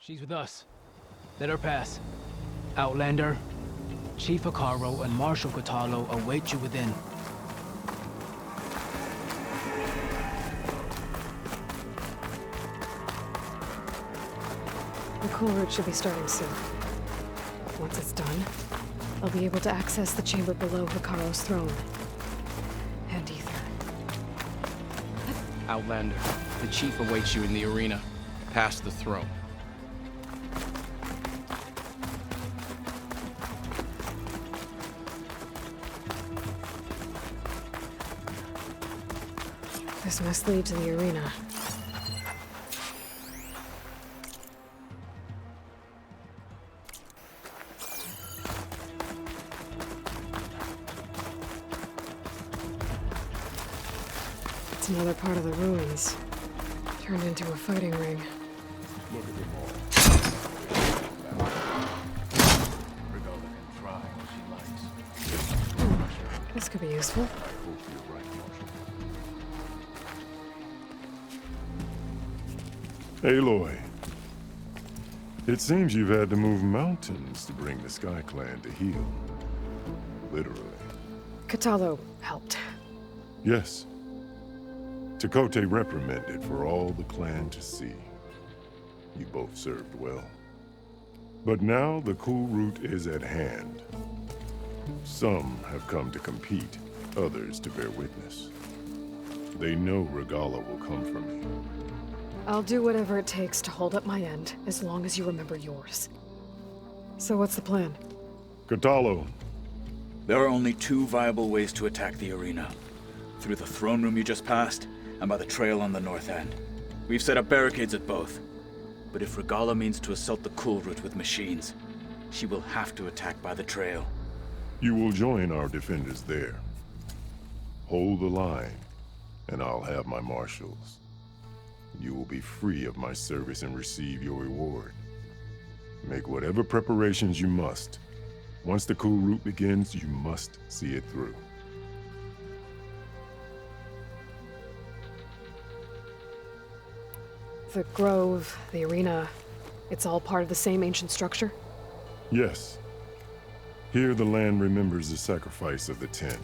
She's with us. Let her pass. Outlander, Chief Hikaru, and Marshal Katalo await you within. The cool route should be starting soon. Once it's done, I'll be able to access the chamber below Hikaru's throne. And Ether. Outlander, the chief awaits you in the arena, past the throne. This must lead to the arena. It's another part of the ruins, turned into a fighting ring. Look at them all. Regalia can try what she likes. This could be useful. I hope you're right, Marshal. Aloy. It seems you've had to move mountains to bring the Sky Clan to heel. Literally. Katalo helped. Yes. Takote reprimanded for all the clan to see. You both served well. But now the cool route is at hand. Some have come to compete, others to bear witness. They know Regala will come for me. I'll do whatever it takes to hold up my end, as long as you remember yours. So what's the plan? Katalo. There are only two viable ways to attack the arena. Through the throne room you just passed, and by the trail on the north end. We've set up barricades at both. But if Regala means to assault the cool route with machines, she will have to attack by the trail. You will join our defenders there. Hold the line, and I'll have my marshals. You will be free of my service and receive your reward. Make whatever preparations you must. Once the cool route begins, you must see it through. The grove, the arena, it's all part of the same ancient structure? Yes. Here the land remembers the sacrifice of the Ten.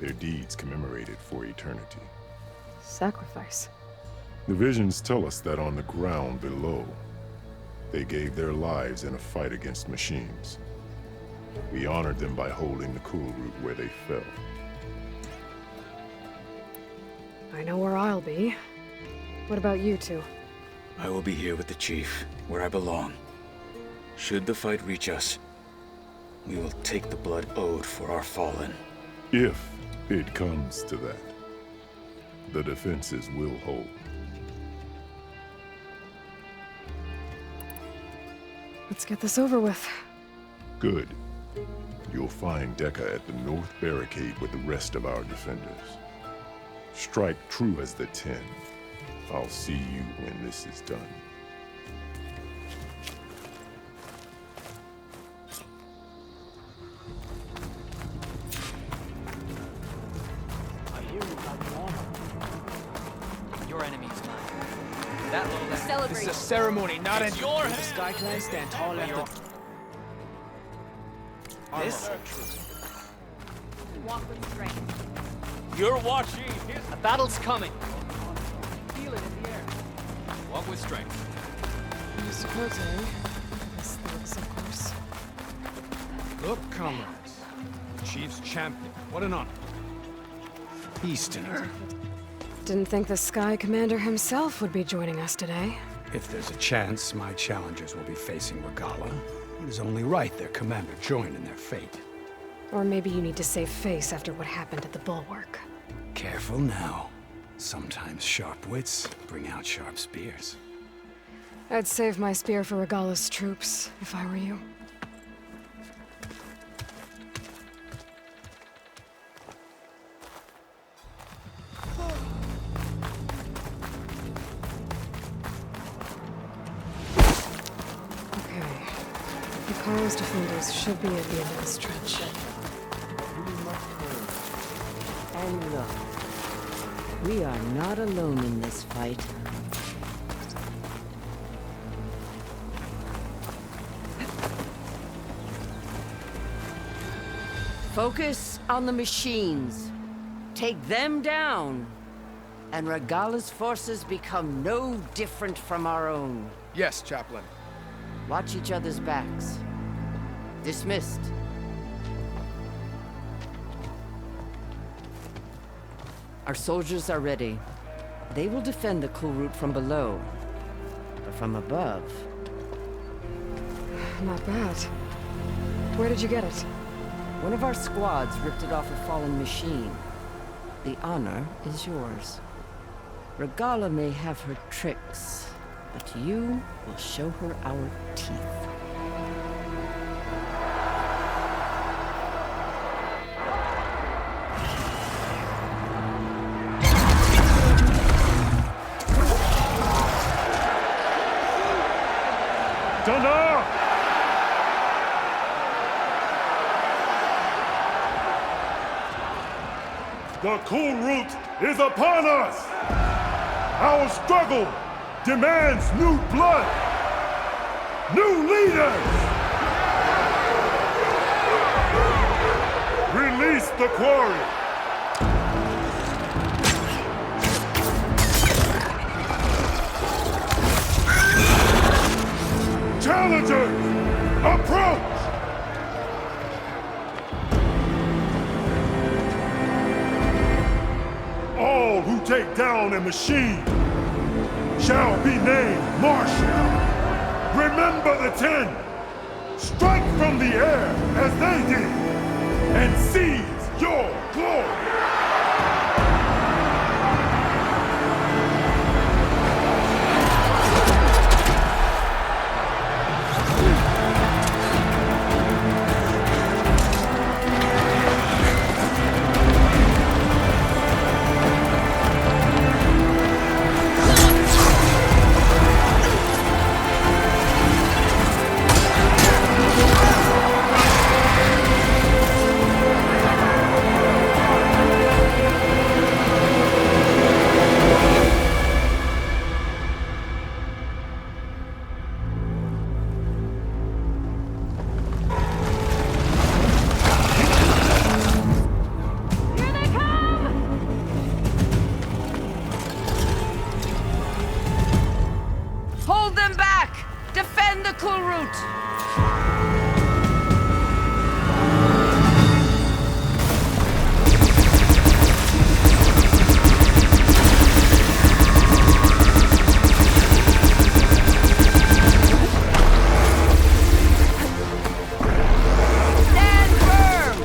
Their deeds commemorated for eternity. Sacrifice? The visions tell us that on the ground below, they gave their lives in a fight against machines. We honored them by holding the cool route where they fell. I know where I'll be. What about you two? I will be here with the chief, where I belong. Should the fight reach us, we will take the blood owed for our fallen. If it comes to that, the defenses will hold. Let's get this over with. Good. You'll find Dekka at the north barricade with the rest of our defenders. Strike true as the Ten. I'll see you when this is done. I hear you got the armor. Your enemy is mine. That low Celebrate. This is a ceremony, not It's a... your The hand. Sky Clan stand tall at the... This? Walk with strength. You're watching. A battle's coming. Feel it in the air. Walk with strength. Mr. Kote. This looks, of course. Look, comrades. Chief's champion. What an honor. Feast in it. Didn't think the Sky Commander himself would be joining us today. If there's a chance my challengers will be facing Regala, it is only right their commander join in their fate. Or maybe you need to save face after what happened at the Bulwark. Careful now. Sometimes sharp wits bring out sharp spears. I'd save my spear for Regala's troops, if I were you. Okay. Hikaru's defenders should be at the end of this trench. And look, we are not alone in this fight. Focus on the machines. Take them down. And Regala's forces become no different from our own. Yes, Chaplain. Watch each other's backs. Dismissed. Our soldiers are ready. They will defend the cool route from below. But from above... Not bad. Where did you get it? One of our squads ripped it off a fallen machine. The honor is yours. Regala may have her tricks, but you will show her our teeth. Dana! The cool route is upon us! Our struggle demands new blood! New leaders! Release the quarry! Challengers, approach! All who take down a machine shall be named Marshal. Remember the 10. Strike from the air as they did, and seize your glory. Hold them back! Defend the cool route! Stand firm!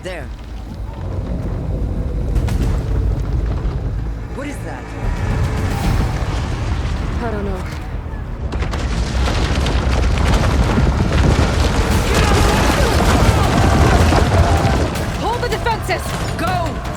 There. What is that? I don't know. Hold the defenses! Go!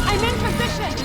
I'm in position!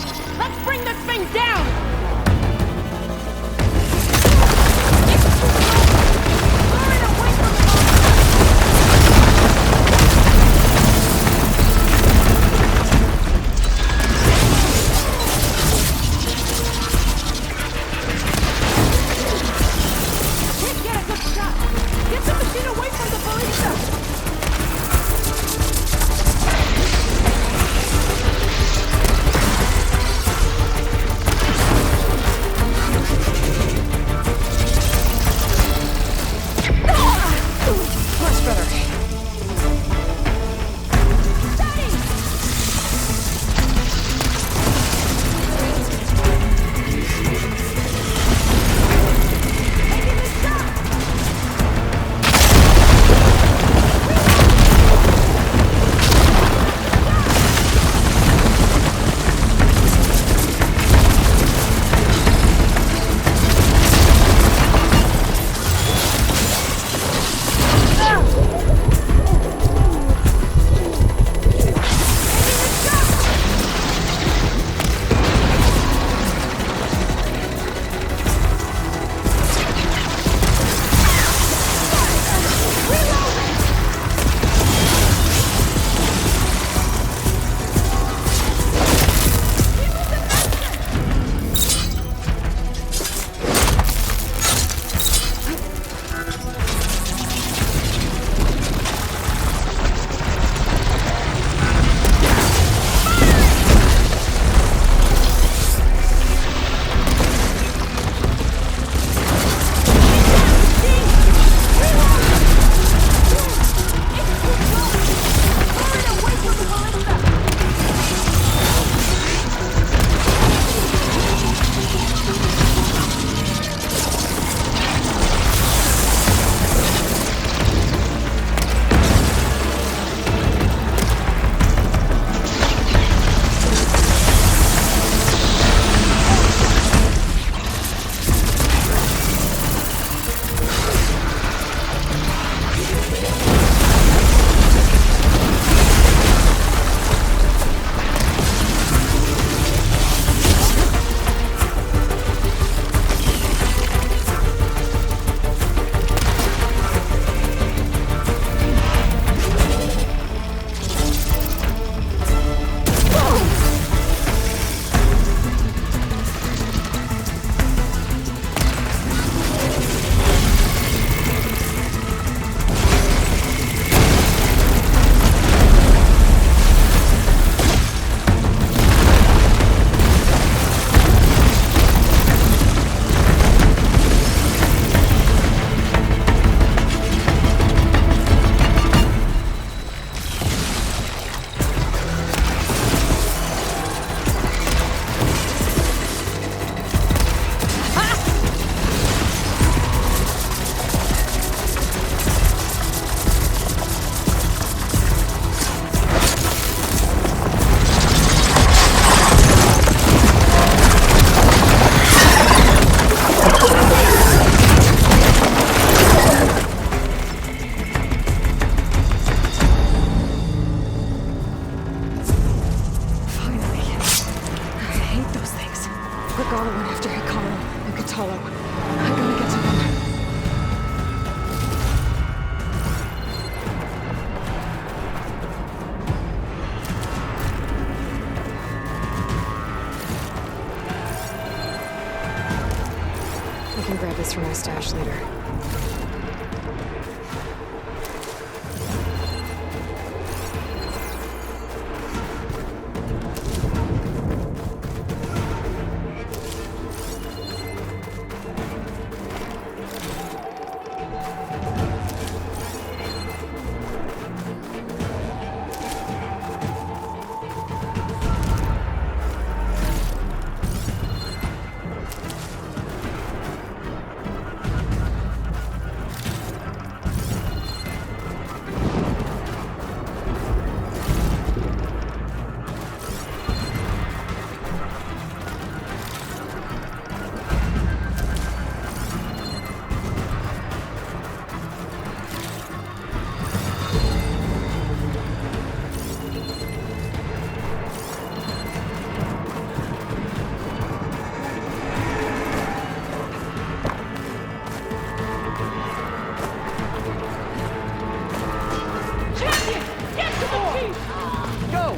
for my stash later.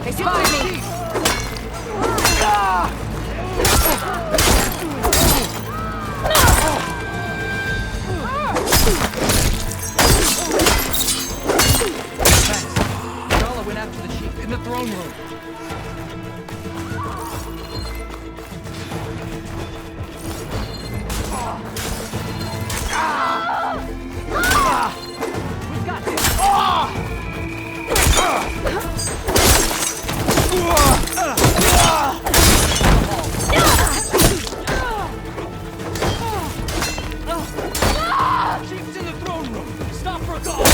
They spotted me! Regala went after the chief in the throne room. We've got this. Chief's in the throne room. Stop Regala.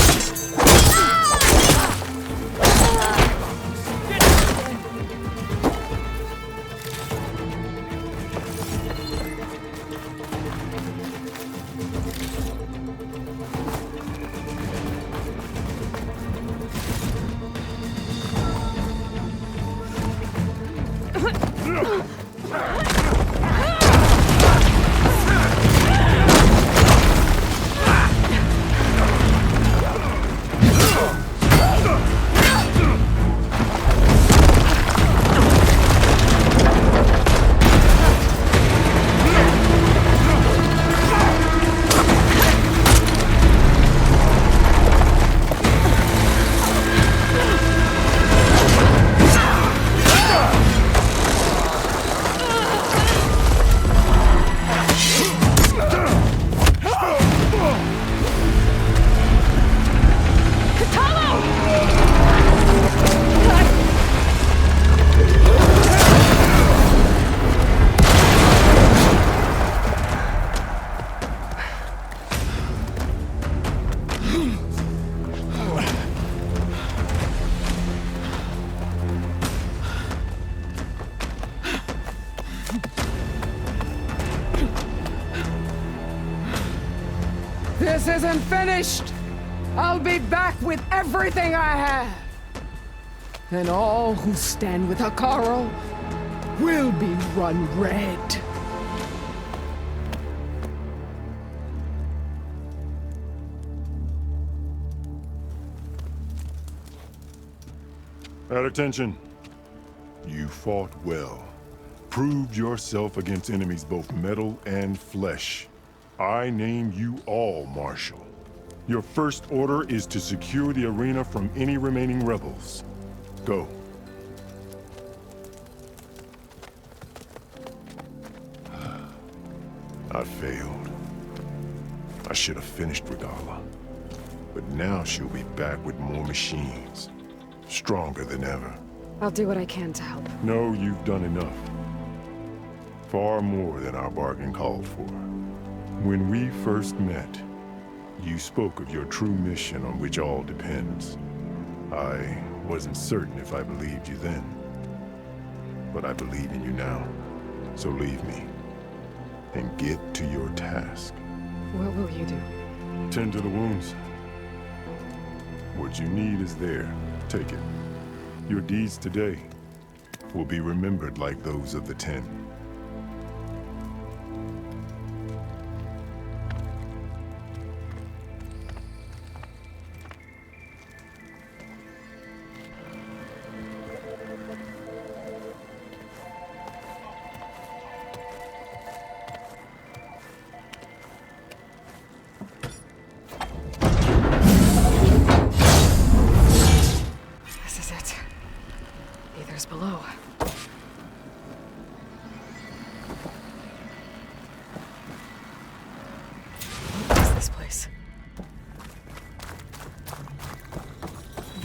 This isn't finished! I'll be back with everything I have! And all who stand with Hekarro will be run red. At attention. You fought well. Proved yourself against enemies both metal and flesh. I name you all Marshal. Your first order is to secure the arena from any remaining rebels. Go. I failed. I should have finished Regala. But now she'll be back with more machines. Stronger than ever. I'll do what I can to help. No, you've done enough. Far more than our bargain called for. When we first met, you spoke of your true mission on which all depends. I wasn't certain if I believed you then. But I believe in you now. So leave me. And get to your task. What will you do? Tend to the wounds. What you need is there. Take it. Your deeds today will be remembered like those of the 10.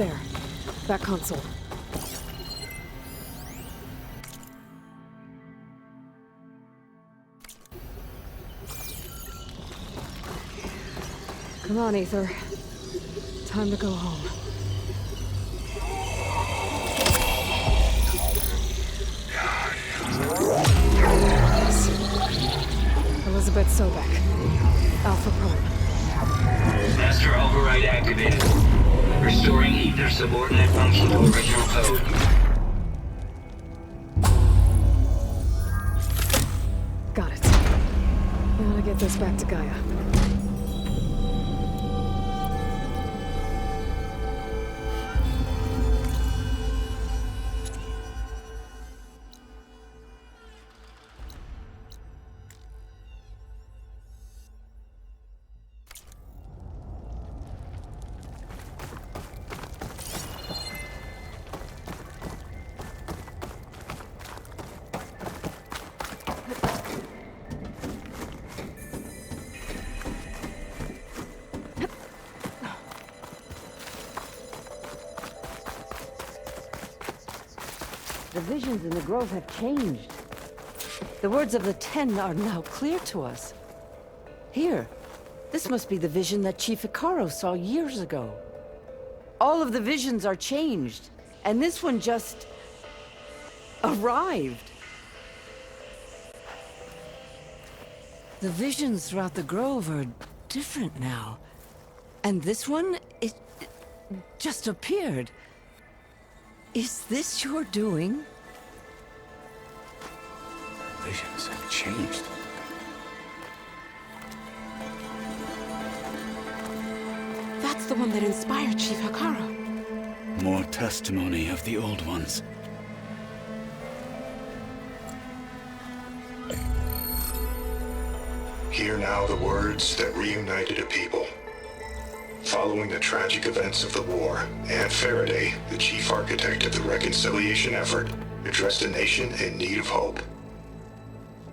There. That console. Come on, Aether. Time to go home. Elizabeth Sobek. Alpha Prime. Master override activated. Restoring Aether subordinate function to original code. Got it. I gotta get this back to Gaia. The visions in the grove have changed. The words of the Ten are now clear to us. Here, this must be the vision that Chief Hikaru saw years ago. All of the visions are changed, and this one just arrived. The visions throughout the grove are different now. And this one, it just appeared. Is this your doing? Visions have changed. That's the one that inspired Chief Hikaru. More testimony of the old ones. Hear now the words that reunited a people. Following the tragic events of the war, Anne Faraday, the chief architect of the reconciliation effort, addressed a nation in need of hope.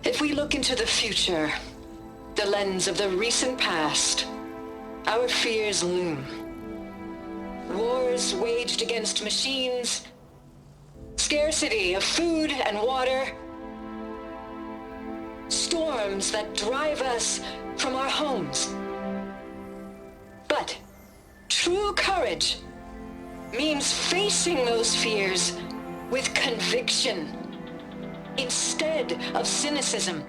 If we look into the future, the lens of the recent past, our fears loom. Wars waged against machines, scarcity of food and water, storms that drive us from our homes. But true courage means facing those fears with conviction instead of cynicism.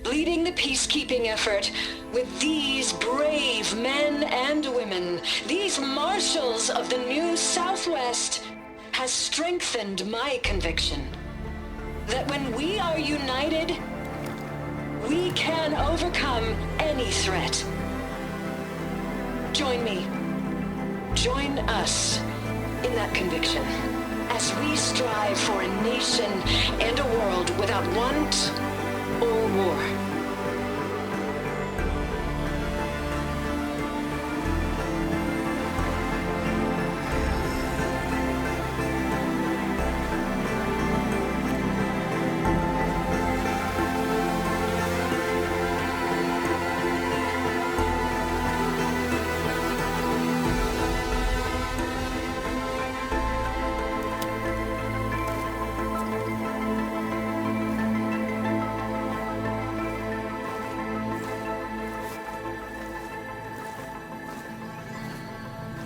Leading the peacekeeping effort with these brave men and women, these marshals of the new Southwest, has strengthened my conviction that when we are united, we can overcome any threat. Join me. Join us in that conviction as we strive for a nation and a world without want or war.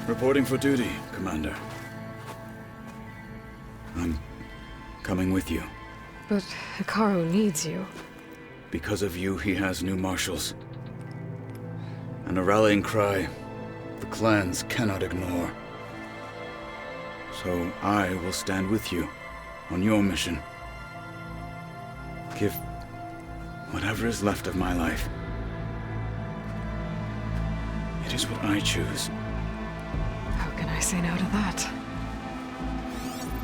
Reporting for duty, Commander. I'm coming with you. But Hikaru needs you. Because of you, he has new marshals. And a rallying cry the clans cannot ignore. So I will stand with you on your mission. Give whatever is left of my life. It is what I choose. How can I say no to that?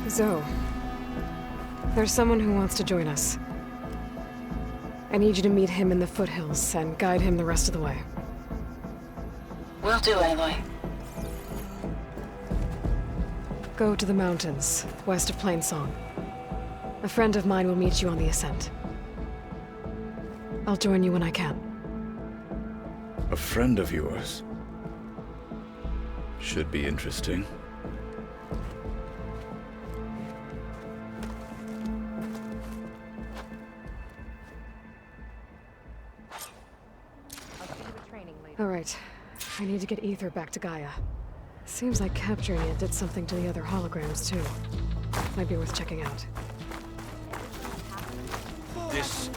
Zoe, there's someone who wants to join us. I need you to meet him in the foothills and guide him the rest of the way. Will do, Aloy. Go to the mountains, west of Plainsong. A friend of mine will meet you on the ascent. I'll join you when I can. A friend of yours? Should be interesting. All right. I need to get Ether back to Gaia. Seems like capturing it did something to the other holograms, too. Might be worth checking out. This...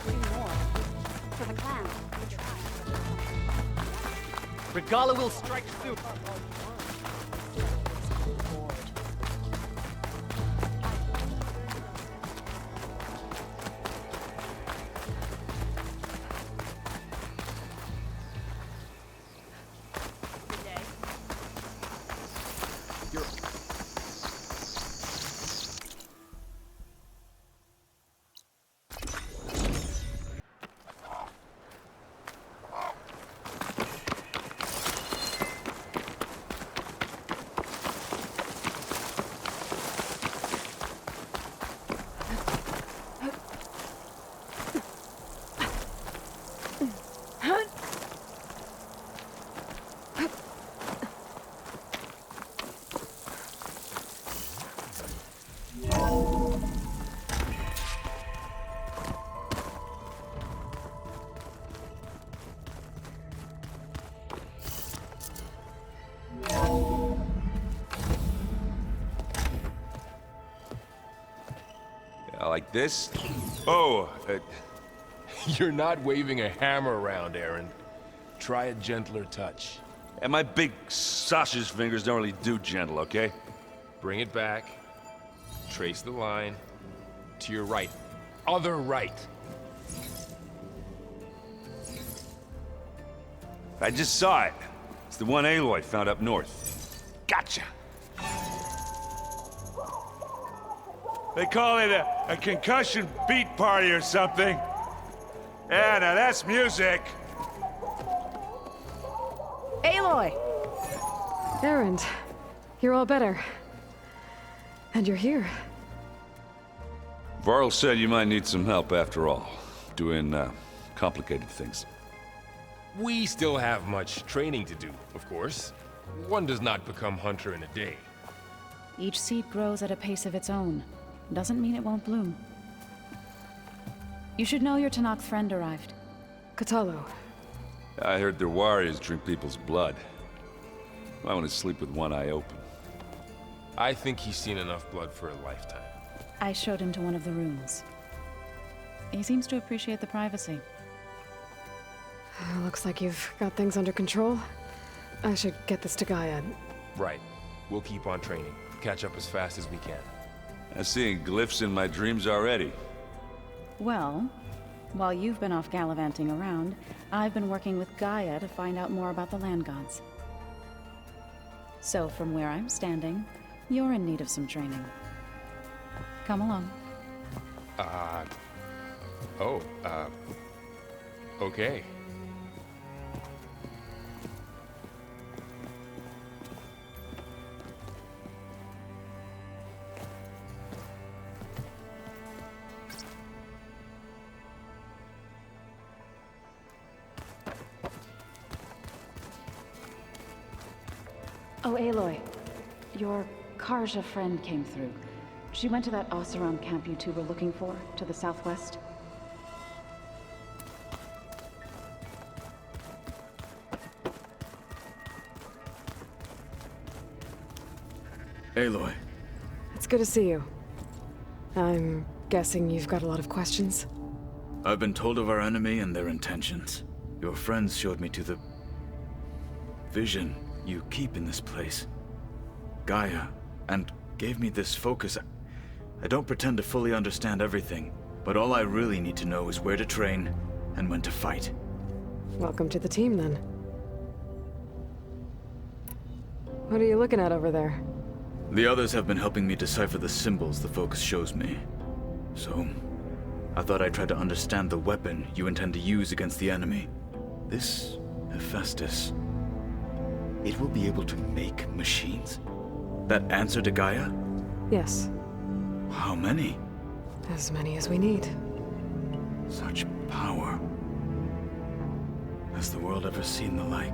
For the clan. Regala will strike soon. Like this? Oh, you're not waving a hammer around, Aaron. Try a gentler touch. And my big sausage fingers don't really do gentle, okay? Bring it back. Trace the line. To your right. Other right. I just saw it. It's the one Aloy found up north. Gotcha! They call it a concussion beat party or something. Yeah, now that's music. Aloy! Aaron, you're all better. And you're here. Varl said you might need some help after all. Doing, complicated things. We still have much training to do, of course. One does not become hunter in a day. Each seed grows at a pace of its own. Doesn't mean it won't bloom. You should know your Tanakh friend arrived. Katalo. I heard their warriors drink people's blood. I want to sleep with one eye open. I think he's seen enough blood for a lifetime. I showed him to one of the rooms. He seems to appreciate the privacy. Looks like you've got things under control. I should get this to Gaia. Right. We'll keep on training. Catch up as fast as we can. I'm seeing glyphs in my dreams already. Well, while you've been off gallivanting around, I've been working with Gaia to find out more about the land gods. So from where I'm standing, you're in need of some training. Come along. Okay. Oh, Aloy. Your Karja friend came through. She went to that Oseram camp you two were looking for, to the southwest. Aloy. It's good to see you. I'm guessing you've got a lot of questions? I've been told of our enemy and their intentions. Your friends showed me to the vision you keep in this place, Gaia, and gave me this focus. I don't pretend to fully understand everything, but all I really need to know is where to train and when to fight. Welcome to the team, then. What are you looking at over there? The others have been helping me decipher the symbols the focus shows me. So, I thought I'd try to understand the weapon you intend to use against the enemy. This Hephaestus. It will be able to make machines? That answer to Gaia? Yes. How many? As many as we need. Such power. Has the world ever seen the like?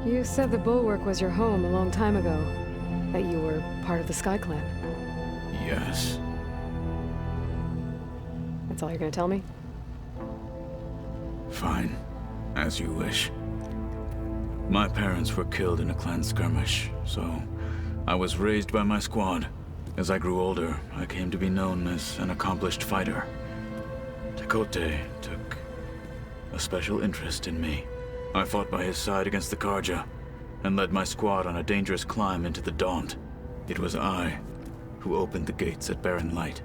You said the Bulwark was your home a long time ago. That you were part of the Sky Clan. Yes. That's all you're gonna tell me? Fine. As you wish. My parents were killed in a clan skirmish, so I was raised by my squad. As I grew older, I came to be known as an accomplished fighter. Tekote took a special interest in me. I fought by his side against the Karja, and led my squad on a dangerous climb into the Daunt. It was I who opened the gates at Barren Light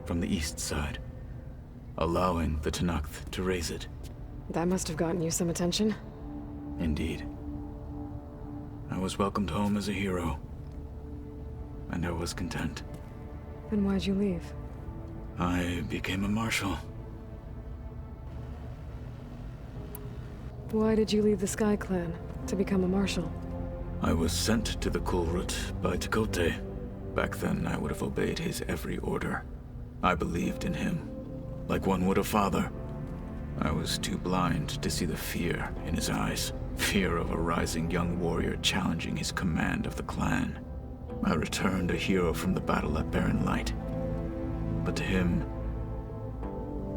from the east side, allowing the Tenakth to raise it. That must have gotten you some attention. Indeed. I was welcomed home as a hero, and I was content. Then why'd you leave? I became a marshal. Why did you leave the Sky Clan to become a marshal? I was sent to the Kulrut by Tekote. Back then, I would have obeyed his every order. I believed in him, like one would a father. I was too blind to see the fear in his eyes. Fear of a rising young warrior challenging his command of the clan. I returned a hero from the battle at Barren Light. But to him,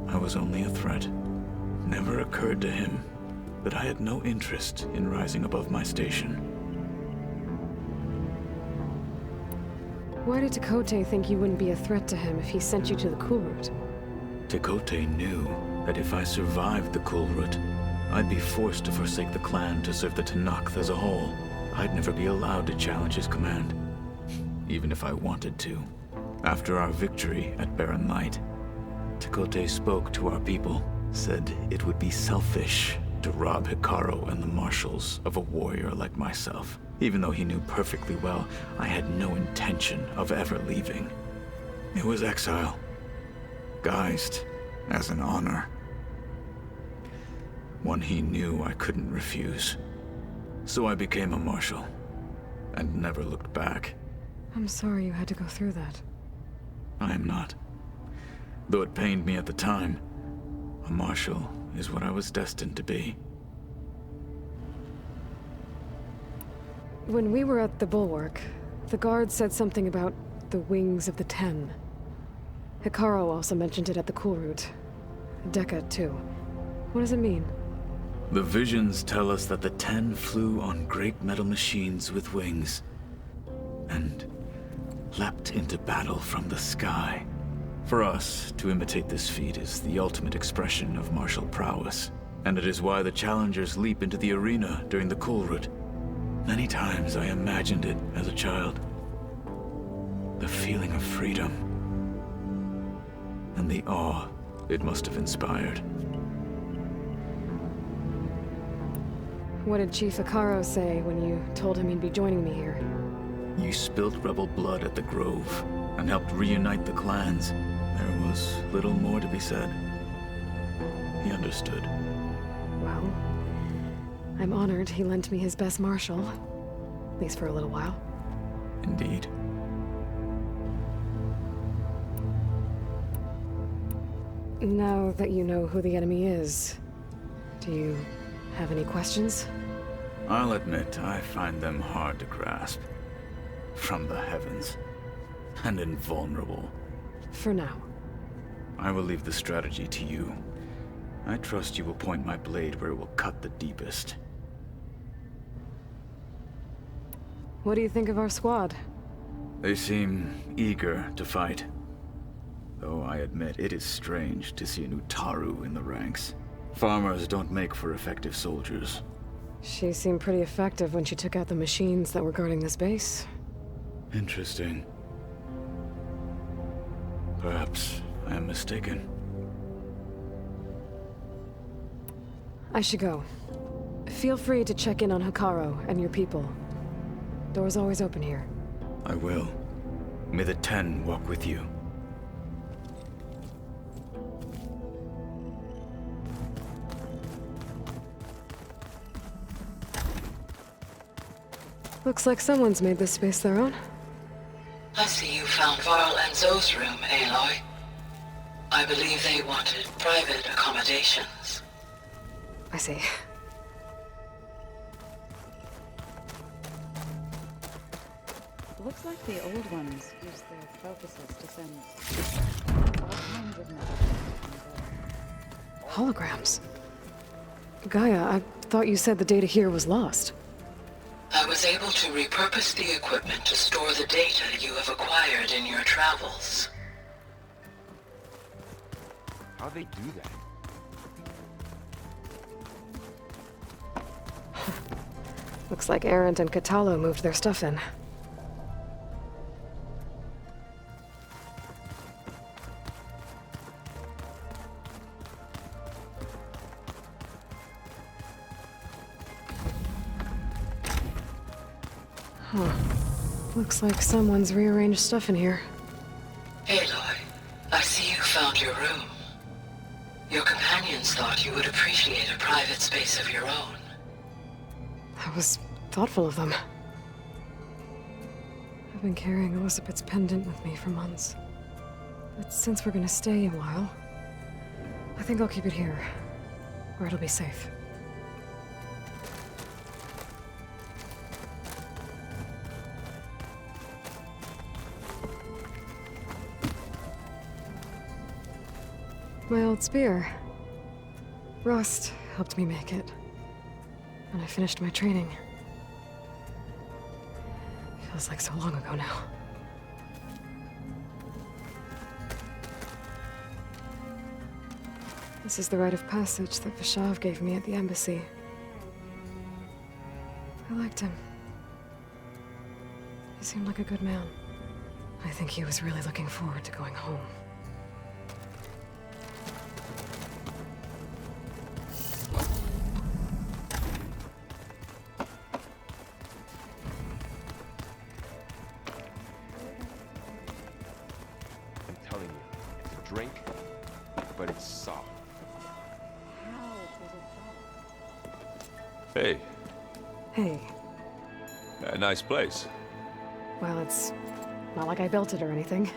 I was only a threat. Never occurred to him that I had no interest in rising above my station. Why did Tekote think you wouldn't be a threat to him if he sent you to the Kulrut? Tekote knew that if I survived the Kulrut, I'd be forced to forsake the clan to serve the Tenakth as a whole. I'd never be allowed to challenge his command, even if I wanted to. After our victory at Barren Light, Tekote spoke to our people, said it would be selfish to rob Hikaru and the marshals of a warrior like myself, even though he knew perfectly well I had no intention of ever leaving. It was exile, guised as an honor. One he knew I couldn't refuse. So I became a marshal, and never looked back. I'm sorry you had to go through that. I am not. Though it pained me at the time, a marshal is what I was destined to be. When we were at the Bulwark, the guard said something about the Wings of the Ten. Hikaru also mentioned it at the Kulrut. Dekka, too. What does it mean? The visions tell us that the Ten flew on great metal machines with wings, and leapt into battle from the sky. For us, to imitate this feat is the ultimate expression of martial prowess, and it is why the challengers leap into the arena during the Kulrut. Many times I imagined it as a child. The feeling of freedom, and the awe it must have inspired. What did Chief Hikaru say when you told him he'd be joining me here? You spilled rebel blood at the Grove, and helped reunite the clans. There was little more to be said. He understood. Well, I'm honored he lent me his best marshal. At least for a little while. Indeed. Now that you know who the enemy is, do you have any questions? I'll admit, I find them hard to grasp. From the heavens. And invulnerable. For now. I will leave the strategy to you. I trust you will point my blade where it will cut the deepest. What do you think of our squad? They seem eager to fight. Though I admit it is strange to see an Utaru in the ranks. Farmers don't make for effective soldiers. She seemed pretty effective when she took out the machines that were guarding this base. Interesting. Perhaps I am mistaken. I should go. Feel free to check in on Hikaru and your people. Door's always open here. I will. May the Ten walk with you. Looks like someone's made this space their own. I see you found Varl and Zoe's room, Aloy. I believe they wanted private accommodations. I see. Looks like the old ones used their focuses to send all kinds of messages. Holograms. Gaia, I thought you said the data here was lost. I was able to repurpose the equipment to store the data you have acquired in your travels. How'd they do that? Looks like Arendt and Catalo moved their stuff in. Huh. Looks like someone's rearranged stuff in here. Aloy, I see you found your room. Your companions thought you would appreciate a private space of your own. That was thoughtful of them. I've been carrying Elizabeth's pendant with me for months. But since we're gonna stay a while, I think I'll keep it here, where it'll be safe. My old spear. Rust helped me make it. And I finished my training. Feels like so long ago now. This is the rite of passage that Vashav gave me at the embassy. I liked him. He seemed like a good man. I think he was really looking forward to going home. Drink, but it's soft. Hey. Hey. A nice place. Well, it's not like I built it or anything.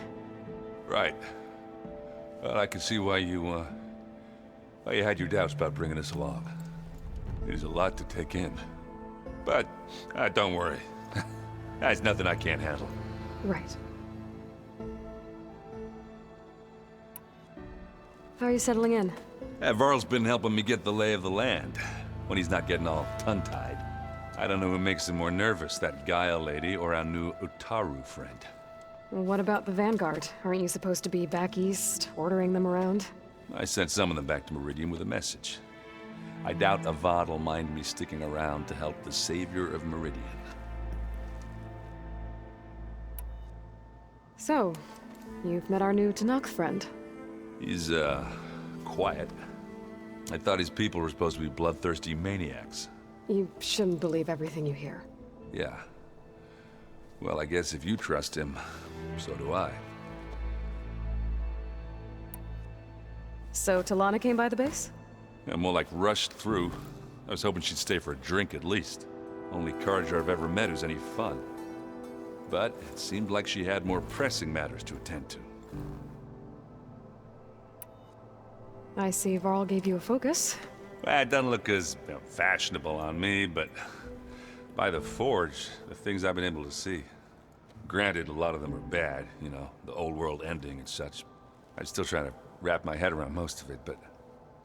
Right. Well, I can see why you had your doubts about bringing us along. It is a lot to take in. But, don't worry. That's nothing I can't handle. Right. How are you settling in? Varl's been helping me get the lay of the land, when he's not getting all tongue-tied. I don't know who makes him more nervous, that Gaia lady or our new Utaru friend. What about the Vanguard? Aren't you supposed to be back east, ordering them around? I sent some of them back to Meridian with a message. I doubt Avad will mind me sticking around to help the savior of Meridian. So, you've met our new Tanakh friend. He's, quiet. I thought his people were supposed to be bloodthirsty maniacs. You shouldn't believe everything you hear. Yeah. Well, I guess if you trust him, so do I. So, Talana came by the base? Yeah, more like rushed through. I was hoping she'd stay for a drink at least. Only Carja I've ever met who's any fun. But it seemed like she had more pressing matters to attend to. I see Varl gave you a focus. Well, it doesn't look as fashionable on me, but by the Forge, the things I've been able to see. Granted, a lot of them are bad, you know, the old world ending and such. I'm still trying to wrap my head around most of it, but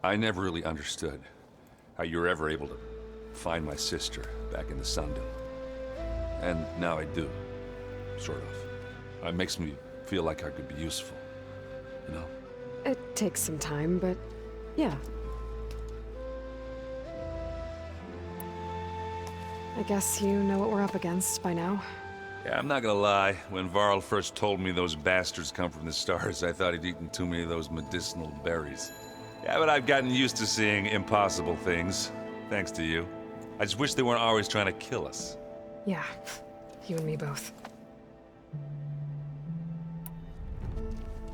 I never really understood how you were ever able to find my sister back in the Sundom. And now I do, sort of. It makes me feel like I could be useful, you know? It takes some time, but yeah. I guess you know what we're up against by now. Yeah, I'm not gonna lie. When Varl first told me those bastards come from the stars, I thought he'd eaten too many of those medicinal berries. Yeah, but I've gotten used to seeing impossible things, thanks to you. I just wish they weren't always trying to kill us. Yeah, you and me both.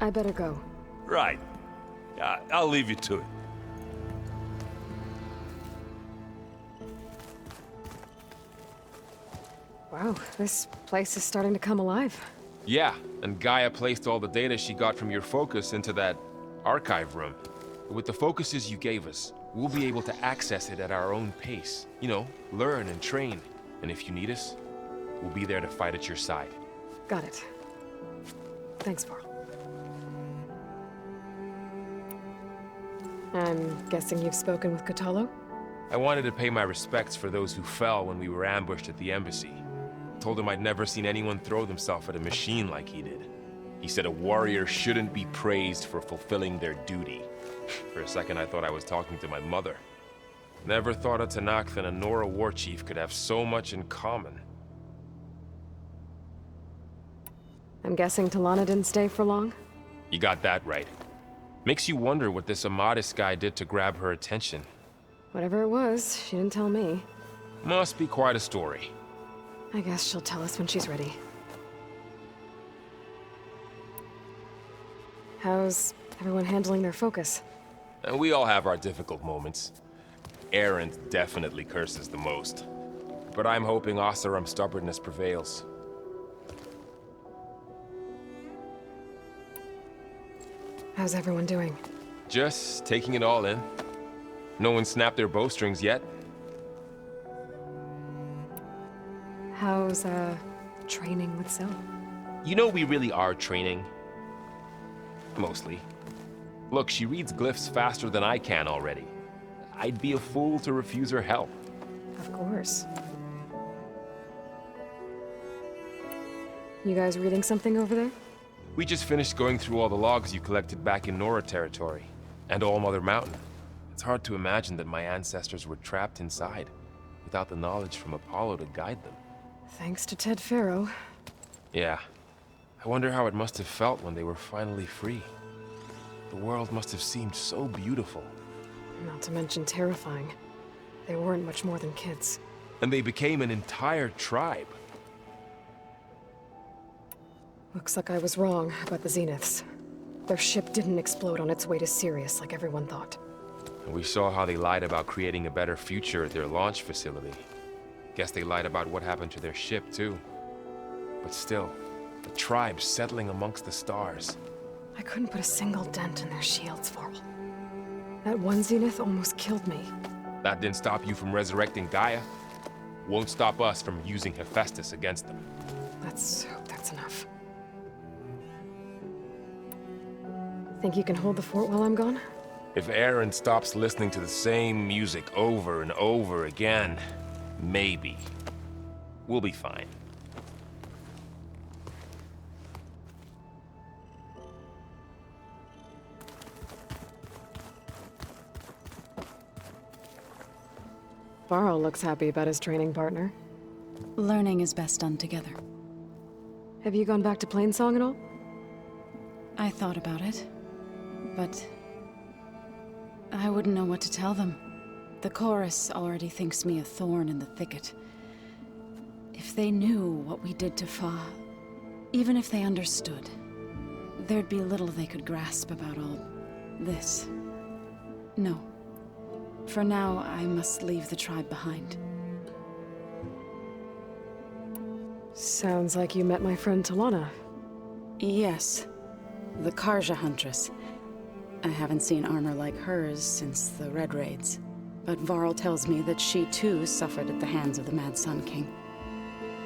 I better go. Right. Yeah, I'll leave you to it. Wow, this place is starting to come alive. Yeah, and Gaia placed all the data she got from your focus into that archive room. With the focuses you gave us, we'll be able to access it at our own pace. You know, learn and train. And if you need us, we'll be there to fight at your side. Got it. Thanks, Varl. I'm guessing you've spoken with Kotallo? I wanted to pay my respects for those who fell when we were ambushed at the embassy. Told him I'd never seen anyone throw themselves at a machine like he did. He said a warrior shouldn't be praised for fulfilling their duty. For a second, I thought I was talking to my mother. Never thought a Tenakth and a Nora war chief could have so much in common. I'm guessing Talana didn't stay for long? You got that right. Makes you wonder what this Amadis guy did to grab her attention. Whatever it was, she didn't tell me. Must be quite a story. I guess she'll tell us when she's ready. How's everyone handling their focus? We all have our difficult moments. Erend definitely curses the most. But I'm hoping Oseram's stubbornness prevails. How's everyone doing? Just taking it all in. No one snapped their bowstrings yet. How's, training with Zoe? You know we really are training. Mostly. Look, she reads glyphs faster than I can already. I'd be a fool to refuse her help. Of course. You guys reading something over there? We just finished going through all the logs you collected back in Nora territory, and All Mother Mountain. It's hard to imagine that my ancestors were trapped inside, without the knowledge from Apollo to guide them. Thanks to Ted Faro. Yeah. I wonder how it must have felt when they were finally free. The world must have seemed so beautiful. Not to mention terrifying. They weren't much more than kids. And they became an entire tribe. Looks like I was wrong about the Zeniths. Their ship didn't explode on its way to Sirius like everyone thought. And we saw how they lied about creating a better future at their launch facility. Guess they lied about what happened to their ship, too. But still, the tribe settling amongst the stars. I couldn't put a single dent in their shields, Varl. That one Zenith almost killed me. That didn't stop you from resurrecting Gaia. Won't stop us from using Hephaestus against them. Let's hope that's enough. Think you can hold the fort while I'm gone? If Erend stops listening to the same music over and over again, maybe. We'll be fine. Varl looks happy about his training partner. Learning is best done together. Have you gone back to Plainsong at all? I thought about it, but I wouldn't know what to tell them. The chorus already thinks me a thorn in the thicket. If they knew what we did to Fa, even if they understood, there'd be little they could grasp about all this. No. For now, I must leave the tribe behind. Sounds like you met my friend Talana. Yes. The Karja Huntress. I haven't seen armor like hers since the Red Raids. But Varl tells me that she too suffered at the hands of the Mad Sun King.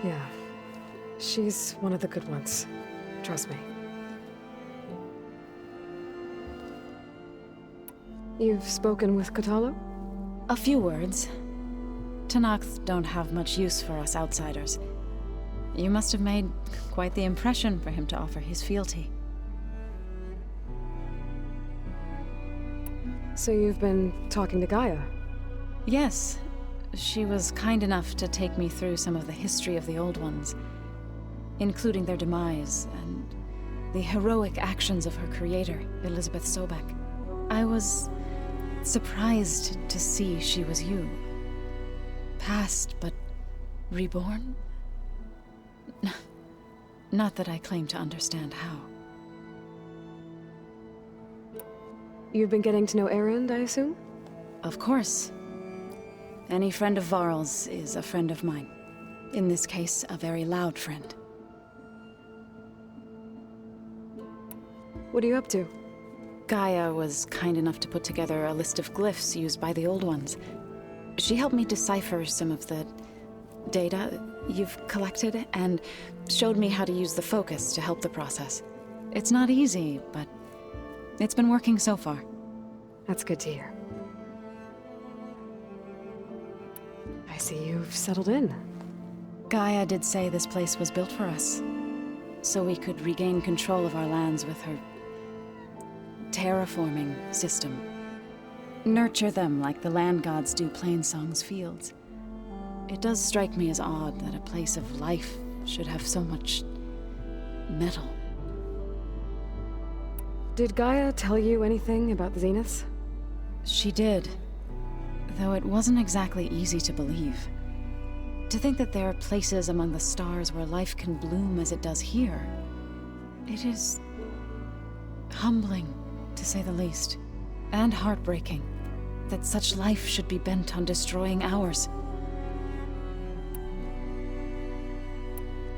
Yeah. She's one of the good ones. Trust me. You've spoken with Kotallo? A few words. Tenakth don't have much use for us outsiders. You must have made quite the impression for him to offer his fealty. So you've been talking to Gaia? Yes. She was kind enough to take me through some of the history of the Old Ones, including their demise and the heroic actions of her creator, Elizabeth Sobek. I was surprised to see she was you. Past, but reborn? Not that I claim to understand how. You've been getting to know Erend, I assume? Of course. Any friend of Varl's is a friend of mine. In this case, a very loud friend. What are you up to? Gaia was kind enough to put together a list of glyphs used by the Old Ones. She helped me decipher some of the data you've collected and showed me how to use the focus to help the process. It's not easy, but it's been working so far. That's good to hear. I see you've settled in. Gaia did say this place was built for us, so we could regain control of our lands with her terraforming system. Nurture them like the land gods do Plainsong's fields. It does strike me as odd that a place of life should have so much metal. Did Gaia tell you anything about the Zeniths? She did, though it wasn't exactly easy to believe. To think that there are places among the stars where life can bloom as it does here, it is humbling, to say the least, and heartbreaking that such life should be bent on destroying ours.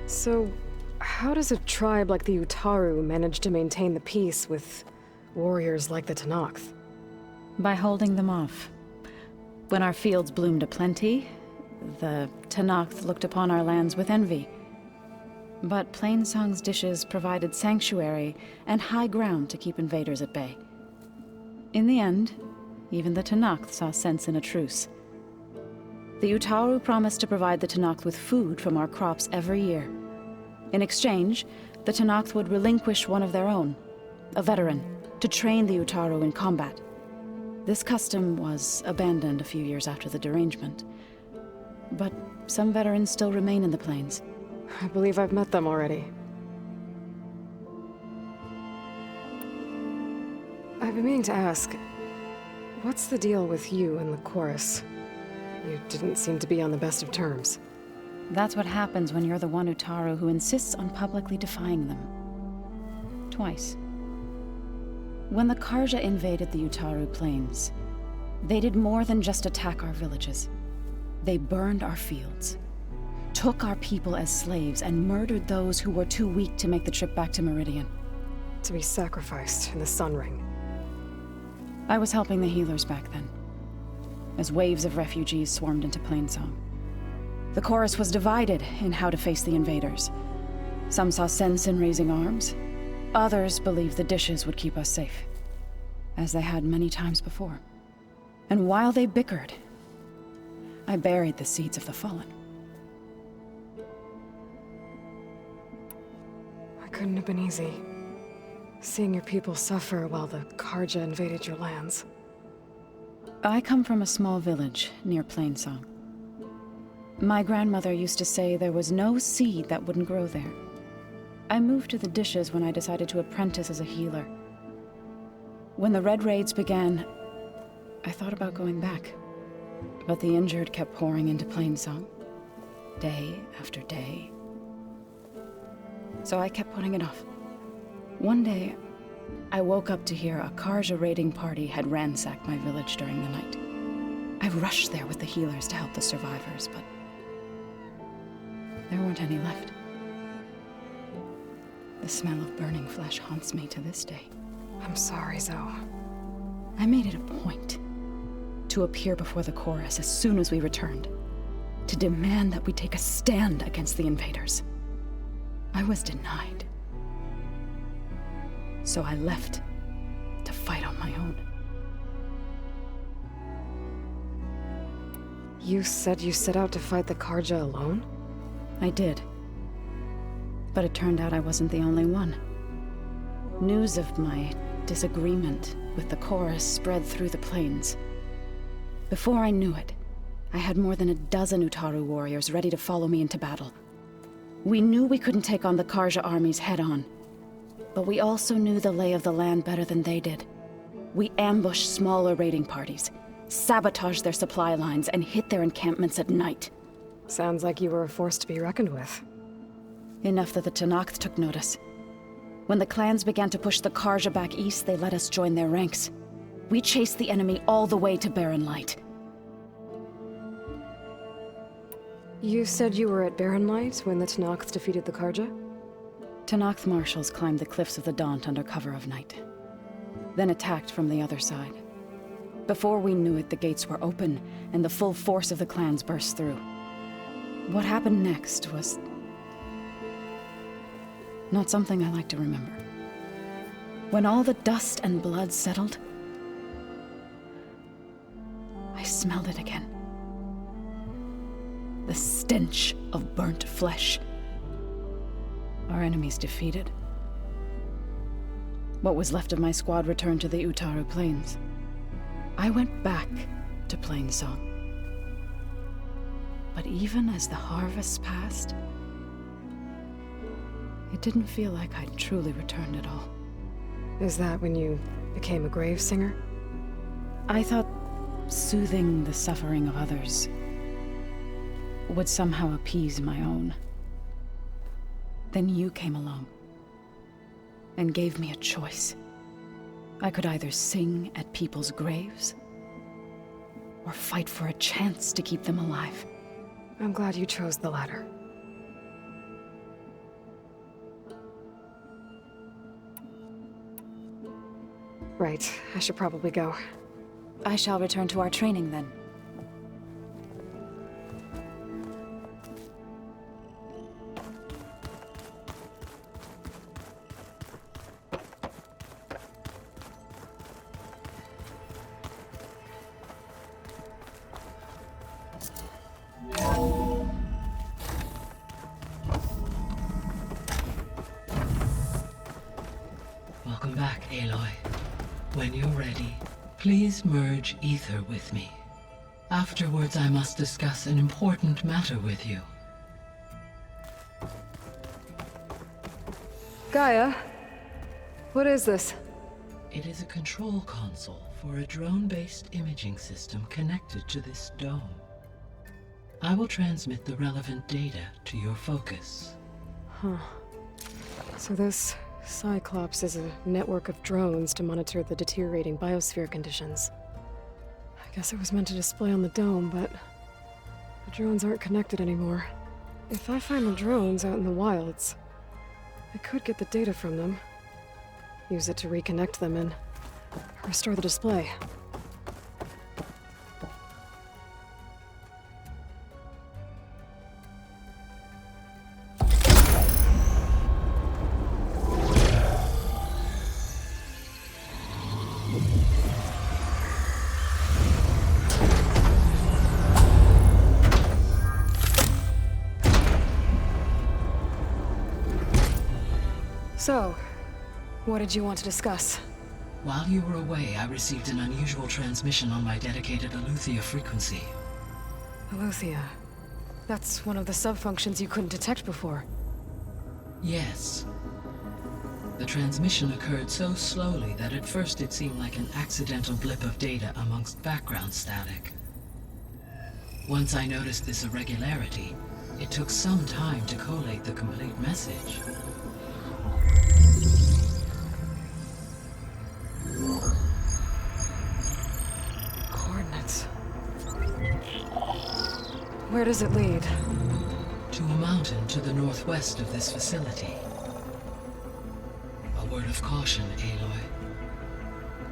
So, how does a tribe like the Utaru manage to maintain the peace with warriors like the Tenakth? By holding them off. When our fields bloomed aplenty, the Tenakth looked upon our lands with envy. But Plainsong's dishes provided sanctuary and high ground to keep invaders at bay. In the end, even the Tenakth saw sense in a truce. The Utaru promised to provide the Tenakth with food from our crops every year. In exchange, the Tenakth would relinquish one of their own, a veteran, to train the Utaru in combat. This custom was abandoned a few years after the derangement. But some veterans still remain in the plains. I believe I've met them already. I've been meaning to ask, what's the deal with you and the chorus? You didn't seem to be on the best of terms. That's what happens when you're the one Utaru who insists on publicly defying them. Twice. When the Karja invaded the Utaru plains, they did more than just attack our villages. They burned our fields, took our people as slaves, and murdered those who were too weak to make the trip back to Meridian. To be sacrificed in the Sun Ring. I was helping the healers back then, as waves of refugees swarmed into Plainsong. The chorus was divided in how to face the invaders. Some saw sense in raising arms. Others believed the dishes would keep us safe, as they had many times before. And while they bickered, I buried the seeds of the fallen. It couldn't have been easy, seeing your people suffer while the Karja invaded your lands. I come from a small village near Plainsong. My grandmother used to say there was no seed that wouldn't grow there. I moved to the dishes when I decided to apprentice as a healer. When the Red Raids began, I thought about going back. But the injured kept pouring into Plainsong, day after day. So I kept putting it off. One day, I woke up to hear a Karja raiding party had ransacked my village during the night. I rushed there with the healers to help the survivors, but there weren't any left. The smell of burning flesh haunts me to this day. I'm sorry, Zoe. I made it a point to appear before the chorus as soon as we returned, to demand that we take a stand against the invaders. I was denied. So I left to fight on my own. You said you set out to fight the Karja alone? I did. But it turned out I wasn't the only one. News of my disagreement with the chorus spread through the plains. Before I knew it, I had more than a dozen Utaru warriors ready to follow me into battle. We knew we couldn't take on the Karja armies head-on, but we also knew the lay of the land better than they did. We ambushed smaller raiding parties, sabotaged their supply lines, and hit their encampments at night. Sounds like you were a force to be reckoned with. Enough that the Tenakth took notice. When the clans began to push the Karja back east, they let us join their ranks. We chased the enemy all the way to Barren Light. You said you were at Barren Light when the Tenakth defeated the Karja? Tenakth marshals climbed the cliffs of the Daunt under cover of night, then attacked from the other side. Before we knew it, the gates were open, and the full force of the clans burst through. What happened next was not something I like to remember. When all the dust and blood settled, I smelled it again. The stench of burnt flesh. Our enemies defeated. What was left of my squad returned to the Utaru Plains. I went back to Plainsong. But even as the harvests passed, it didn't feel like I'd truly returned at all. Is that when you became a grave singer? I thought soothing the suffering of others would somehow appease my own. Then you came along and gave me a choice. I could either sing at people's graves or fight for a chance to keep them alive. I'm glad you chose the latter. Right, I should probably go. I shall return to our training then. Welcome back, Aloy. When you're ready, please merge ether with me. Afterwards, I must discuss an important matter with you. Gaia, what is this? It is a control console for a drone-based imaging system connected to this dome. I will transmit the relevant data to your focus. Huh. So this Cyclops is a network of drones to monitor the deteriorating biosphere conditions. I guess it was meant to display on the dome, but the drones aren't connected anymore. If I find the drones out in the wilds, I could get the data from them, use it to reconnect them, and restore the display. So, what did you want to discuss? While you were away, I received an unusual transmission on my dedicated Aletheia frequency. Aletheia. That's one of the sub-functions you couldn't detect before. Yes. The transmission occurred so slowly that at first it seemed like an accidental blip of data amongst background static. Once I noticed this irregularity, it took some time to collate the complete message. Coordinates. Where does it lead? To a mountain to the northwest of this facility. A word of caution, Aloy.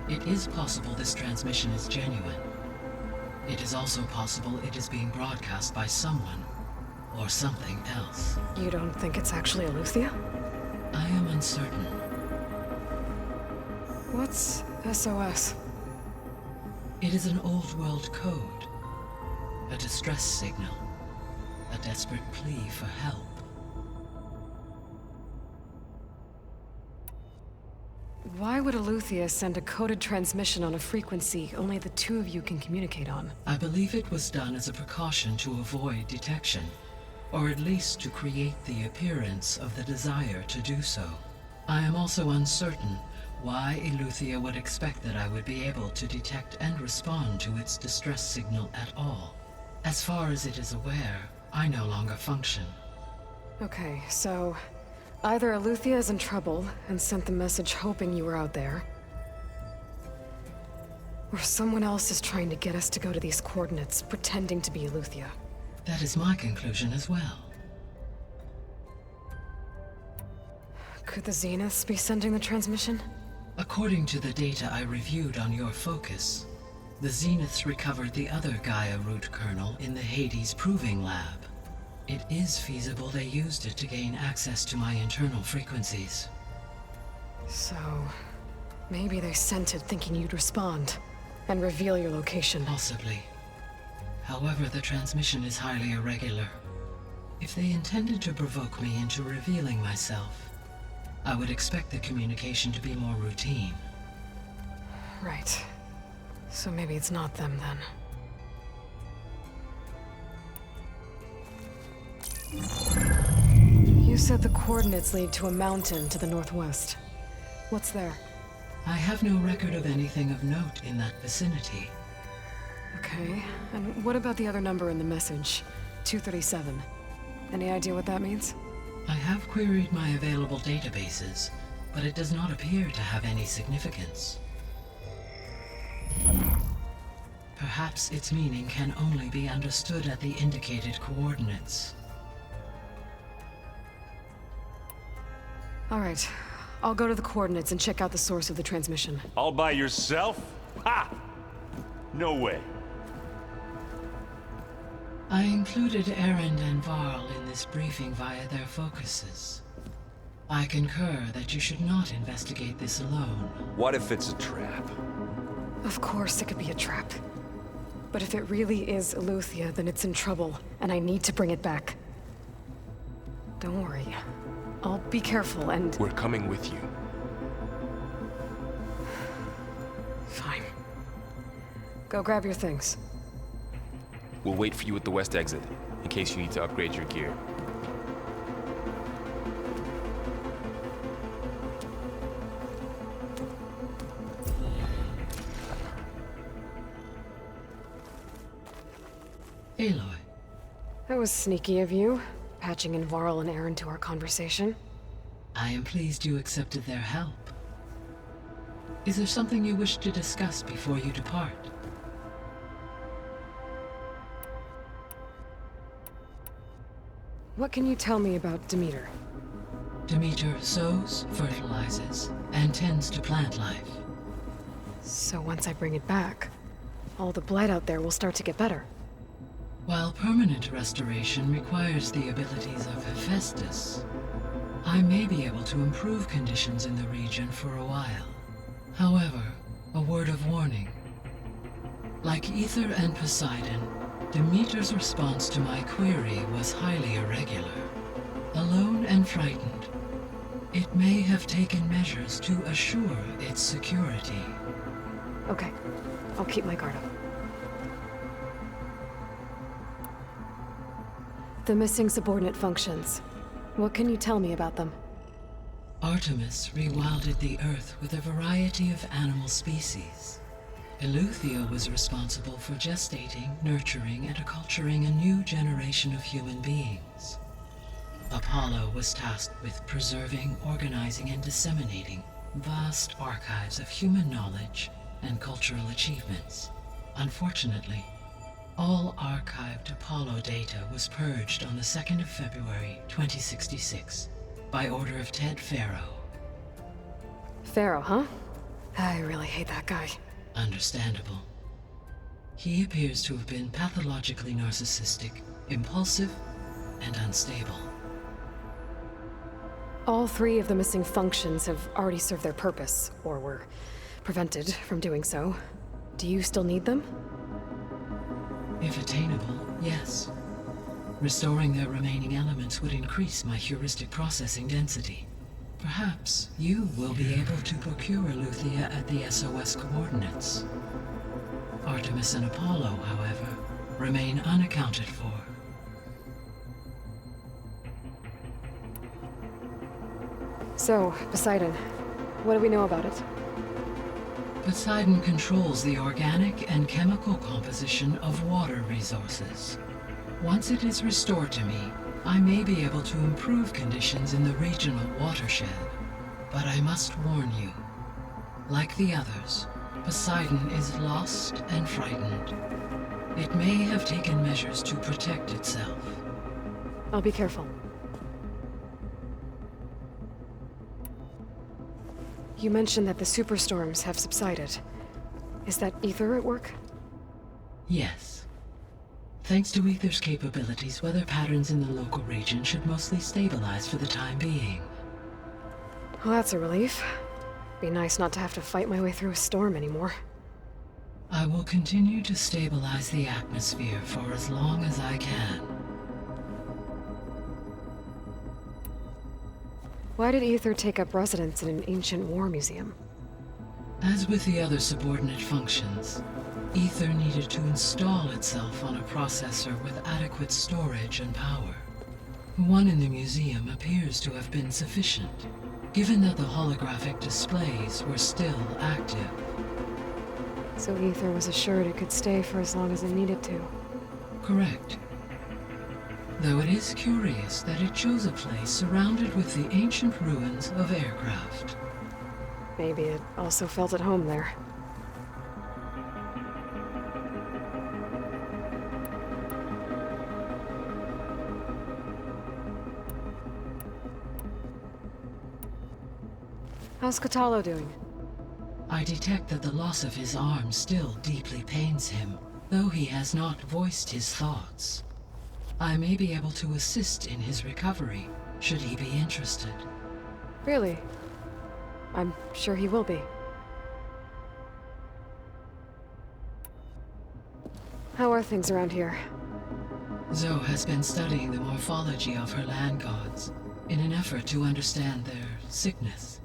It is possible this transmission is genuine. It is also possible it is being broadcast by someone or something else. You don't think it's actually Aletheia? I am uncertain. What's SOS? It is an old world code. A distress signal. A desperate plea for help. Why would Aletheia send a coded transmission on a frequency only the two of you can communicate on? I believe it was done as a precaution to avoid detection, or at least to create the appearance of the desire to do so. I am also uncertain why Aletheia would expect that I would be able to detect and respond to its distress signal at all. As far as it is aware, I no longer function. Okay, so either Aletheia is in trouble and sent the message hoping you were out there, or someone else is trying to get us to go to these coordinates, pretending to be Aletheia. That is my conclusion as well. Could the Zeniths be sending the transmission? According to the data I reviewed on your focus, the Zeniths recovered the other Gaia root kernel in the Hades Proving Lab. it is feasible they used it to gain access to my internal frequencies. So, maybe they sent it thinking you'd respond and reveal your location. Possibly. However, the transmission is highly irregular. If they intended to provoke me into revealing myself, I would expect the communication to be more routine. Right. So maybe it's not them then. You said the coordinates lead to a mountain to the northwest. What's there? I have no record of anything of note in that vicinity. Okay, and what about the other number in the message? 237. Any idea what that means? I have queried my available databases, but it does not appear to have any significance. Perhaps its meaning can only be understood at the indicated coordinates. All right, I'll go to the coordinates and check out the source of the transmission. All by yourself? Ha! No way. I included Erend and Varl in this briefing via their focuses. I concur that you should not investigate this alone. What if it's a trap? Of course it could be a trap. But if it really is Eleuthia, then it's in trouble, and I need to bring it back. Don't worry. I'll be careful and... We're coming with you. Fine. Go grab your things. We'll wait for you at the west exit, in case you need to upgrade your gear. Aloy. That was sneaky of you, patching in Varl and Erend to our conversation. I am pleased you accepted their help. Is there something you wish to discuss before you depart? What can you tell me about Demeter? Demeter sows, fertilizes, and tends to plant life. So once I bring it back, all the blight out there will start to get better. While permanent restoration requires the abilities of Hephaestus, I may be able to improve conditions in the region for a while. However, a word of warning. Like Ether and Poseidon, Demeter's response to my query was highly irregular. Alone and frightened, it may have taken measures to assure its security. Okay, I'll keep my guard up. The missing subordinate functions. What can you tell me about them? Artemis rewilded the Earth with a variety of animal species. Eleuthia was responsible for gestating, nurturing, and acculturating a new generation of human beings. Apollo was tasked with preserving, organizing, and disseminating vast archives of human knowledge and cultural achievements. Unfortunately, all archived Apollo data was purged on the 2nd of February, 2066, by order of Ted Faro. Faro, huh? I really hate that guy. Understandable. He appears to have been pathologically narcissistic, impulsive, and unstable. All 3 of the missing functions have already served their purpose, or were prevented from doing so. Do you still need them? If attainable, yes. Restoring their remaining elements would increase my heuristic processing density. Perhaps you will be able to procure Eleuthia at the SOS coordinates. Artemis and Apollo, however, remain unaccounted for. So, Poseidon, what do we know about it? Poseidon controls the organic and chemical composition of water resources. Once it is restored to me, I may be able to improve conditions in the regional watershed. But I must warn you, like the others, Poseidon is lost and frightened. It may have taken measures to protect itself. I'll be careful. You mentioned that the superstorms have subsided. Is that Ether at work? Yes. Thanks to Aether's capabilities, weather patterns in the local region should mostly stabilize for the time being. Well, that's a relief. Be nice not to have to fight my way through a storm anymore. I will continue to stabilize the atmosphere for as long as I can. Why did Aether take up residence in an ancient war museum? As with the other subordinate functions, Aether needed to install itself on a processor with adequate storage and power. One in the museum appears to have been sufficient, given that the holographic displays were still active. So Aether was assured it could stay for as long as it needed to. Correct. Though it is curious that it chose a place surrounded with the ancient ruins of aircraft. Maybe it also felt at home there. How's Katalo doing? I detect that the loss of his arm still deeply pains him, though he has not voiced his thoughts. I may be able to assist in his recovery, should he be interested. Really? I'm sure he will be. How are things around here? Zoe has been studying the morphology of her land gods in an effort to understand their sickness.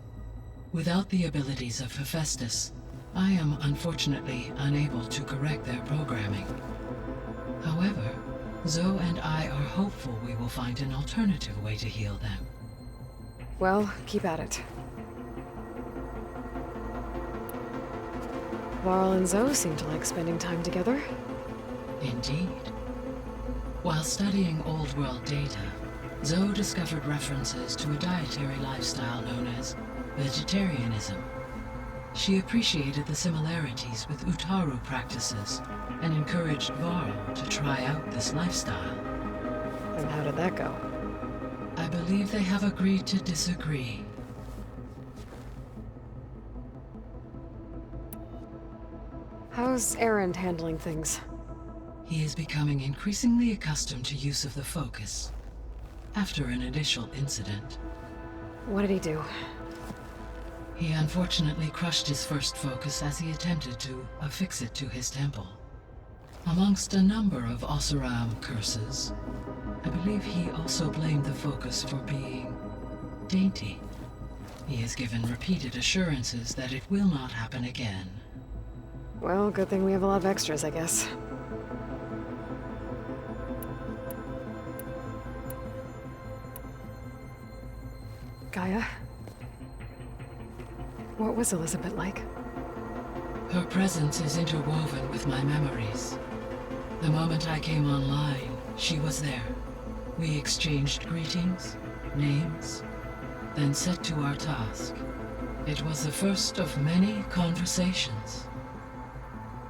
Without the abilities of Hephaestus, I am unfortunately unable to correct their programming. However, Zoe and I are hopeful we will find an alternative way to heal them. Well, keep at it. Varl and Zoe seem to like spending time together. Indeed. While studying Old World data, Zoe discovered references to a dietary lifestyle known as vegetarianism. She appreciated the similarities with Utaru practices and encouraged Varl to try out this lifestyle. And how did that go? I believe they have agreed to disagree. How's Erend handling things? He is becoming increasingly accustomed to use of the focus. After an initial incident. What did he do? He unfortunately crushed his first focus as he attempted to affix it to his temple. Amongst a number of Oseram curses, I believe he also blamed the focus for being dainty. He has given repeated assurances that it will not happen again. Well, good thing we have a lot of extras, I guess. Gaia? What was Elizabeth like? Her presence is interwoven with my memories. The moment I came online, she was there. We exchanged greetings, names, then set to our task. It was the first of many conversations.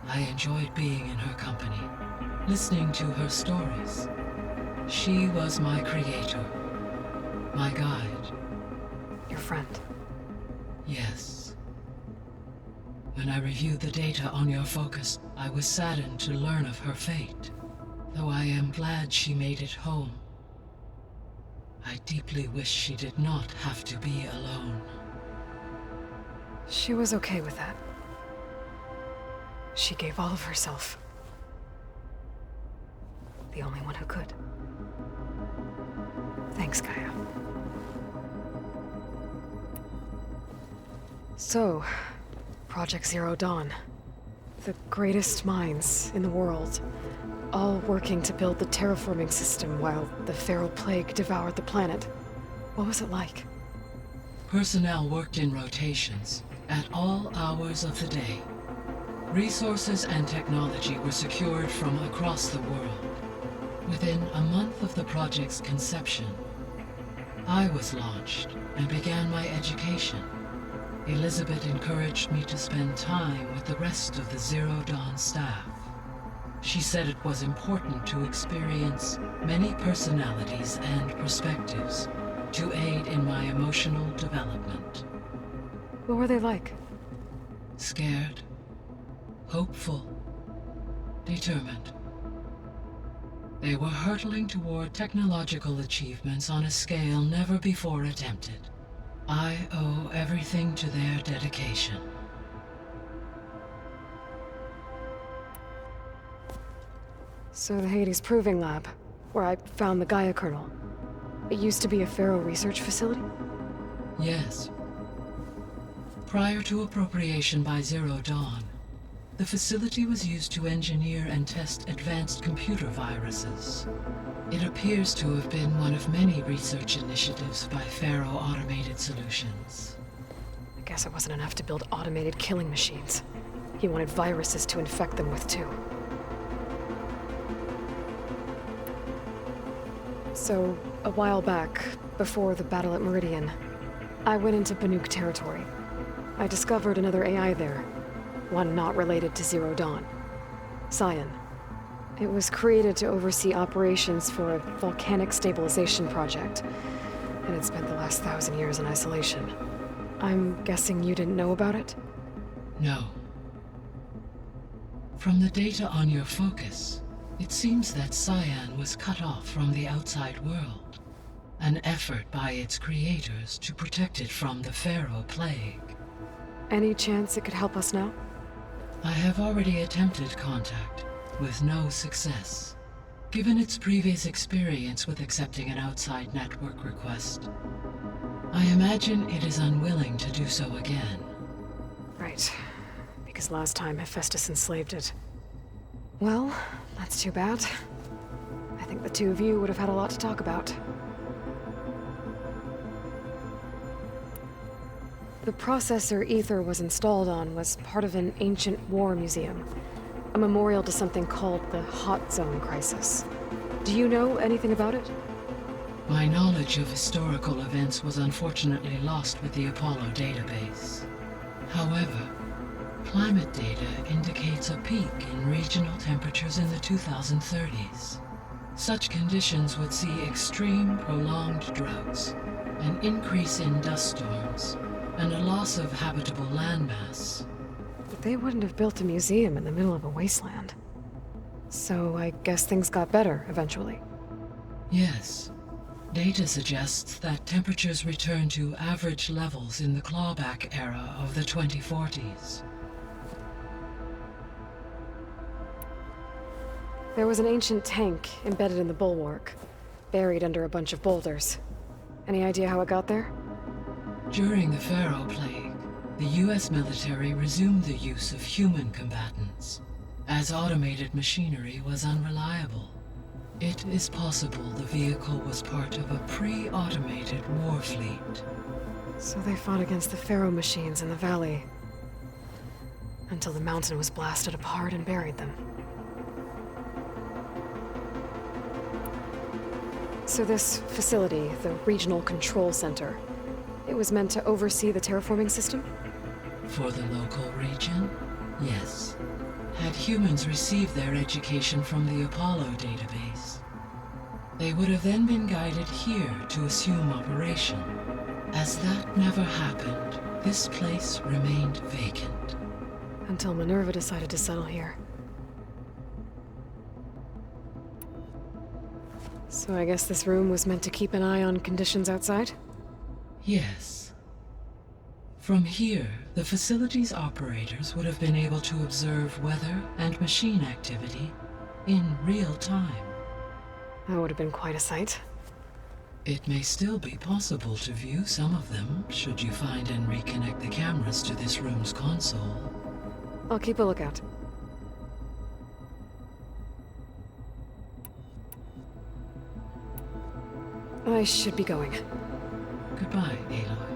I enjoyed being in her company, listening to her stories. She was my creator, my guide. Your friend? Yes. When I reviewed the data on your focus, I was saddened to learn of her fate, though I am glad she made it home. I deeply wish she did not have to be alone. She was okay with that. She gave all of herself. The only one who could. Thanks, Gaia. So, Project Zero Dawn. The greatest minds in the world, all working to build the terraforming system while the feral plague devoured the planet. What was it like? Personnel worked in rotations, at all hours of the day. Resources and technology were secured from across the world. Within a month of the project's conception, I was launched and began my education. Elizabeth encouraged me to spend time with the rest of the Zero Dawn staff. She said it was important to experience many personalities and perspectives to aid in my emotional development. What were they like? Scared, hopeful, determined. They were hurtling toward technological achievements on a scale never before attempted. I owe everything to their dedication. So the Hades Proving Lab, where I found the Gaia kernel, it used to be a Pharaoh research facility? Yes. Prior to appropriation by Zero Dawn, the facility was used to engineer and test advanced computer viruses. It appears to have been one of many research initiatives by Pharaoh Automated Solutions. I guess it wasn't enough to build automated killing machines. He wanted viruses to infect them with, too. So, a while back, before the battle at Meridian, I went into Banuk territory. I discovered another AI there. One not related to Zero Dawn. Cyan. It was created to oversee operations for a volcanic stabilization project, and it spent the last 1,000 years in isolation. I'm guessing you didn't know about it? No. From the data on your focus, it seems that Cyan was cut off from the outside world. An effort by its creators to protect it from the Pharaoh Plague. Any chance it could help us now? I have already attempted contact, with no success. Given its previous experience with accepting an outside network request, I imagine it is unwilling to do so again. Right. Because last time Hephaestus enslaved it. Well, that's too bad. I think the two of you would have had a lot to talk about. The processor Ether was installed on was part of an ancient war museum. A memorial to something called the Hot Zone Crisis. Do you know anything about it? My knowledge of historical events was unfortunately lost with the Apollo database. However, climate data indicates a peak in regional temperatures in the 2030s. Such conditions would see extreme, prolonged droughts, an increase in dust storms, and a loss of habitable landmass. But they wouldn't have built a museum in the middle of a wasteland. So I guess things got better eventually. Yes. Data suggests that temperatures returned to average levels in the clawback era of the 2040s. There was an ancient tank embedded in the bulwark, buried under a bunch of boulders. Any idea how it got there? During the Pharaoh Plague, the US military resumed the use of human combatants, as automated machinery was unreliable. It is possible the vehicle was part of a pre-automated war fleet. So they fought against the Pharaoh machines in the valley, until the mountain was blasted apart and buried them. So this facility, the Regional Control Center, it was meant to oversee the terraforming system? For the local region, yes. Had humans received their education from the Apollo database, they would have then been guided here to assume operation. As that never happened, this place remained vacant. Until Minerva decided to settle here. So I guess this room was meant to keep an eye on conditions outside? Yes. From here, the facility's operators would have been able to observe weather and machine activity in real time. That would have been quite a sight. It may still be possible to view some of them, should you find and reconnect the cameras to this room's console. I'll keep a lookout. I should be going. Goodbye, Aloy.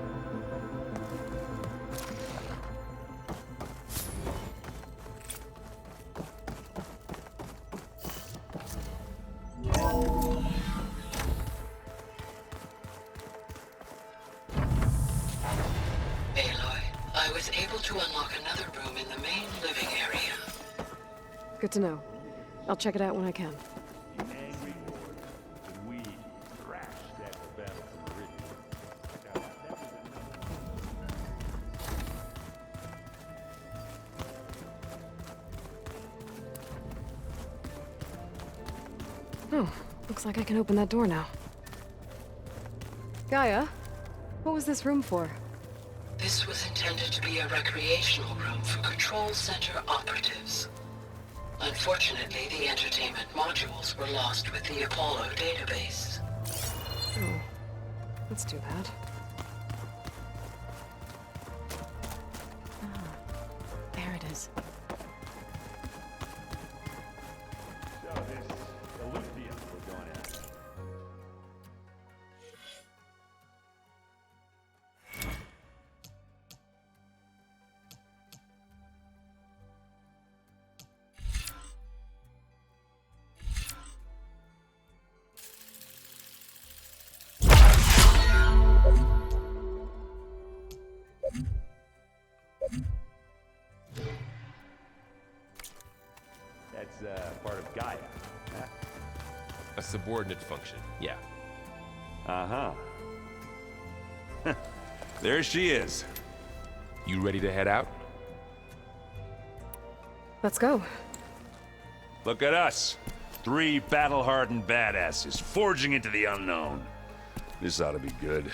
I was able to unlock another room in the main living area. Good to know. I'll check it out when I can. Oh, looks like I can open that door now. Gaia, what was this room for? This was intended to be a recreational room for Control Center operatives. Unfortunately, the entertainment modules were lost with the Apollo database. Oh, that's too bad. Ah, there it is. So this Eleuthia we're going at. That's part of Gaia. A subordinate function, yeah. Uh-huh. There she is. You ready to head out? Let's go. Look at us. 3 battle-hardened badasses forging into the unknown. This ought to be good.